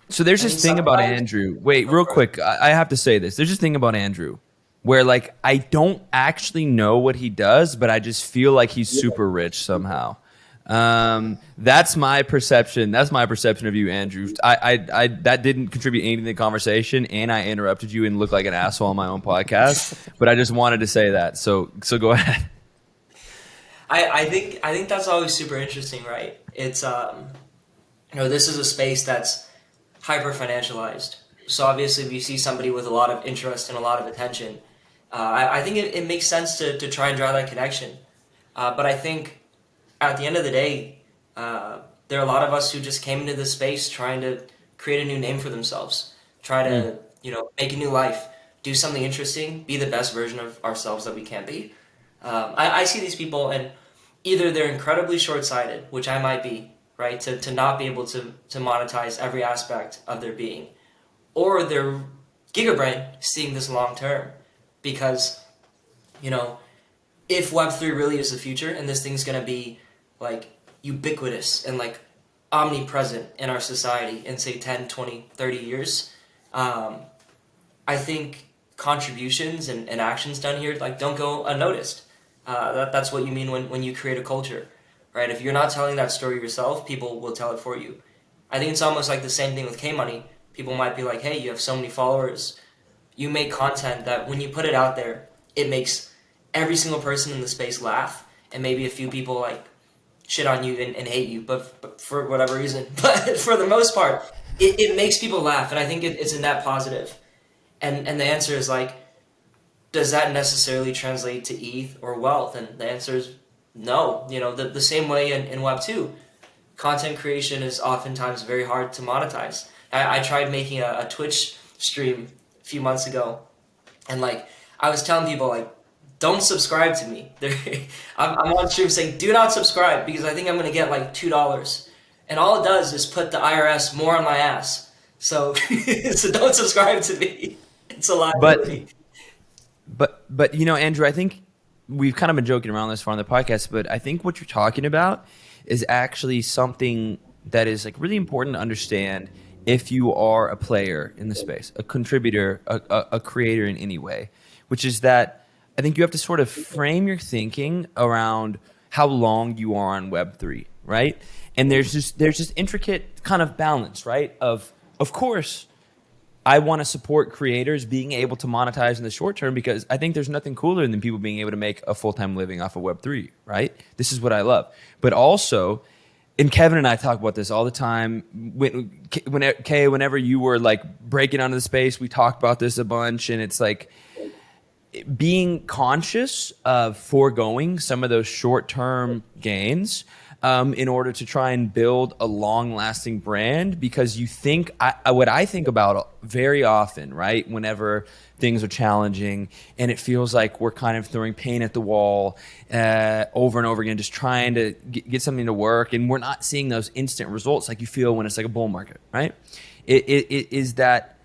So there's And this thing about sometimes, Andrew. Wait, go real for it. quick. I have to say this. There's this thing about Andrew where like I don't actually know what he does, but I just feel like he's super rich somehow. That's my perception. That's my perception of you, Andrew. I that didn't contribute anything to the conversation, and I interrupted you and looked like an asshole on my own podcast. But I just wanted to say that. So go ahead. I think that's always super interesting, right? It's this is a space that's hyper financialized. So obviously, if you see somebody with a lot of interest and a lot of attention, I think it makes sense to try and draw that connection. But I think at the end of the day, there are a lot of us who just came into this space trying to create a new name for themselves, try Mm. to make a new life, do something interesting, be the best version of ourselves that we can be. I see these people, and either they're incredibly short-sighted, which I might be, right, to not be able to monetize every aspect of their being, or they're gigabrain seeing this long term, because you know if Web3 really is the future and this thing's gonna be like ubiquitous and like omnipresent in our society in say 10, 20, 30 years, um, I think contributions and actions done here like don't go unnoticed. That's what you mean when you create a culture, right? If you're not telling that story yourself, people will tell it for you. I think it's almost like the same thing with K Money. People might be like, "Hey, you have so many followers. You make content that when you put it out there, it makes every single person in the space laugh, and maybe a few people like shit on you and hate you, but for whatever reason. But for the most part, it makes people laugh, and I think it's a net positive. And the answer is like, does that necessarily translate to ETH or wealth? And the answer is no. The same way in Web 2, content creation is oftentimes very hard to monetize. I tried making a Twitch stream a few months ago, and like I was telling people like, don't subscribe to me. I'm on stream saying do not subscribe because I think I'm gonna get like $2, and all it does is put the IRS more on my ass. So so don't subscribe to me. It's a But liability. but Andrew, I think we've kind of been joking around this far on the podcast, but I think what you're talking about is actually something that is like really important to understand if you are a player in the space, a contributor, a creator in any way, which is that I think you have to sort of frame your thinking around how long you are on Web3, right? And there's this intricate kind of balance, right? Of course I want to support creators being able to monetize in the short term because I think there's nothing cooler than people being able to make a full time living off of Web3, right? This is what I love. But also, and Kevin and I talk about this all the time. Whenever you were like breaking onto the space, we talked about this a bunch, and it's like being conscious of foregoing some of those short term gains in order to try and build a long lasting brand because you think what I think about very often, right? Whenever things are challenging and it feels like we're kind of throwing paint at the wall over and over again, just trying to get something to work, and we're not seeing those instant results like you feel when it's like a bull market, right? It is that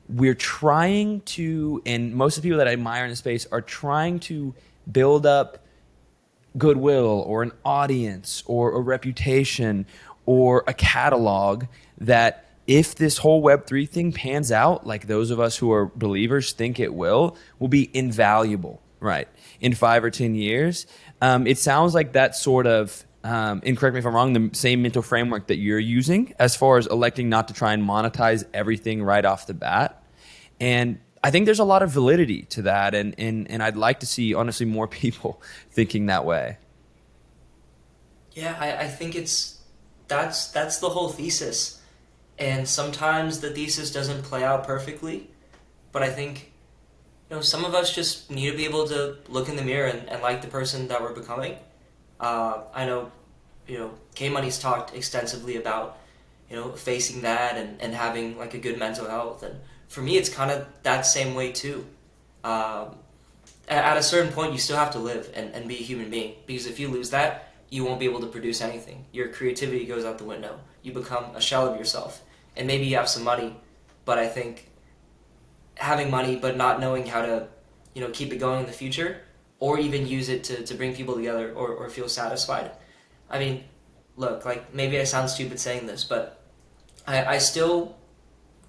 we're trying to, and most of the people that I admire in the space are trying to build up goodwill or an audience or a reputation or a catalog that if this whole Web3 thing pans out, like those of us who are believers think it will be invaluable, right? In 5 or 10 years. It sounds like that sort of, and correct me if I'm wrong, the same mental framework that you're using as far as electing not to try and monetize everything right off the bat. And I think there's a lot of validity to that. And I'd like to see, honestly, more people thinking that way. Yeah, I think that's the whole thesis. And sometimes the thesis doesn't play out perfectly, but I think some of us just need to be able to look in the mirror and like the person that we're becoming. I know, K Money's talked extensively about, facing that and having like a good mental health. And for me, it's kind of that same way too. Um, at a certain point, you still have to live and be a human being because if you lose that, you won't be able to produce anything. Your creativity goes out the window. You become a shell of yourself. And maybe you have some money, but I think having money but not knowing how to keep it going in the future or even use it to bring people together or feel satisfied. I mean, look, like maybe I sound stupid saying this, but I still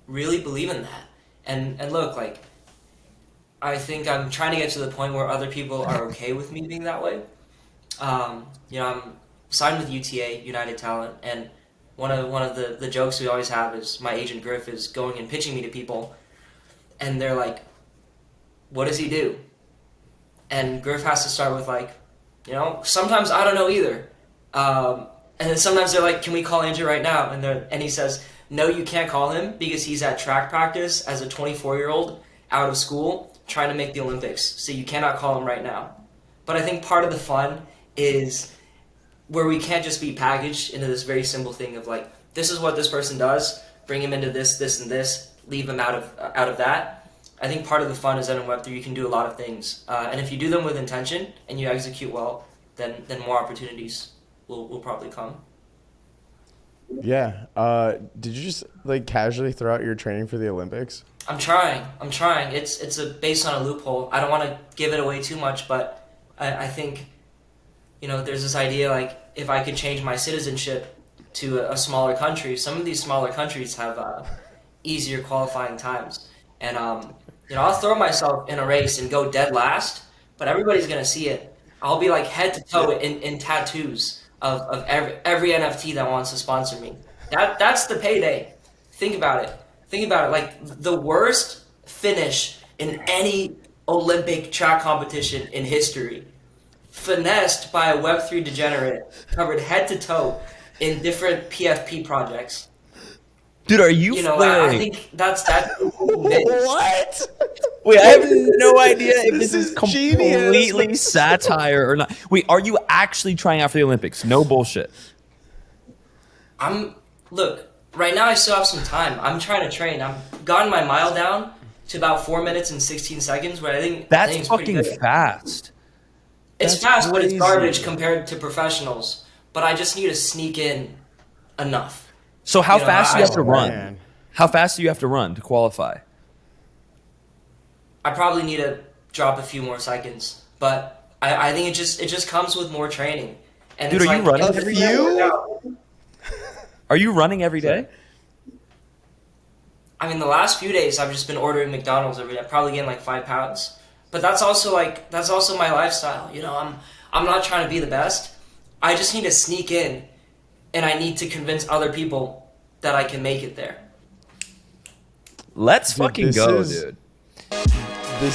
really believe in that. And look, like, I think I'm trying to get to the point where other people are okay with me being that way. I'm signed with UTA, United Talent, and one of the jokes we always have is my agent Griff is going and pitching me to people, and they're like, "What does he do?" And Griff has to start with like, sometimes I don't know either. And then sometimes they're like, "Can we call Andrew right now?" And he says, "No, you can't call him because he's at track practice as a 24-year-old out of school trying to make the Olympics. So you cannot call him right now." But I think part of the fun is where we can't just be packaged into this very simple thing of like, this is what this person does, bring him into this, this, and this, leave him out of that. I think part of the fun is that in Web3 you can do a lot of things, and if you do them with intention and you execute well, then more opportunities will probably come. Yeah. Did you just like casually throw out your training for the Olympics? I'm trying. It's based on a loophole. I don't want to give it away too much, but I think, there's this idea like if I could change my citizenship to a smaller country, some of these smaller countries have easier qualifying times. And, I'll throw myself in a race and go dead last, but everybody's going to see it. I'll be like head to toe in tattoos of every NFT that wants to sponsor me. That's the payday. Think about it. Like the worst finish in any Olympic track competition in history, finessed by a Web3 degenerate, covered head to toe in different PFP projects. Dude, are you I think that's What? Wait, I have no idea if this is genius. completely satire or not. Wait, are you actually trying out for the Olympics? No bullshit. Look, right now I still have some time. I'm trying to train. I've gotten my mile down to about 4 minutes and 16 seconds, where I think That's pretty fucking good. fast. It's That's fast, but it's crazy. garbage compared to professionals. But I just need to sneak in enough. So how fast do you have to Oh, run? man. How fast do you have to run to qualify? I probably need to drop a few more seconds, but I think it just comes with more training. And Dude, it's are you like, running every every day? few? Are you running every day? I mean, the last few days I've just been ordering McDonald's every day. I probably gained like 5 pounds, but that's also my lifestyle. I'm not trying to be the best. I just need to sneak in, and I need to convince other people that I can make it there. Let's Dude, fucking this go, is- dude. This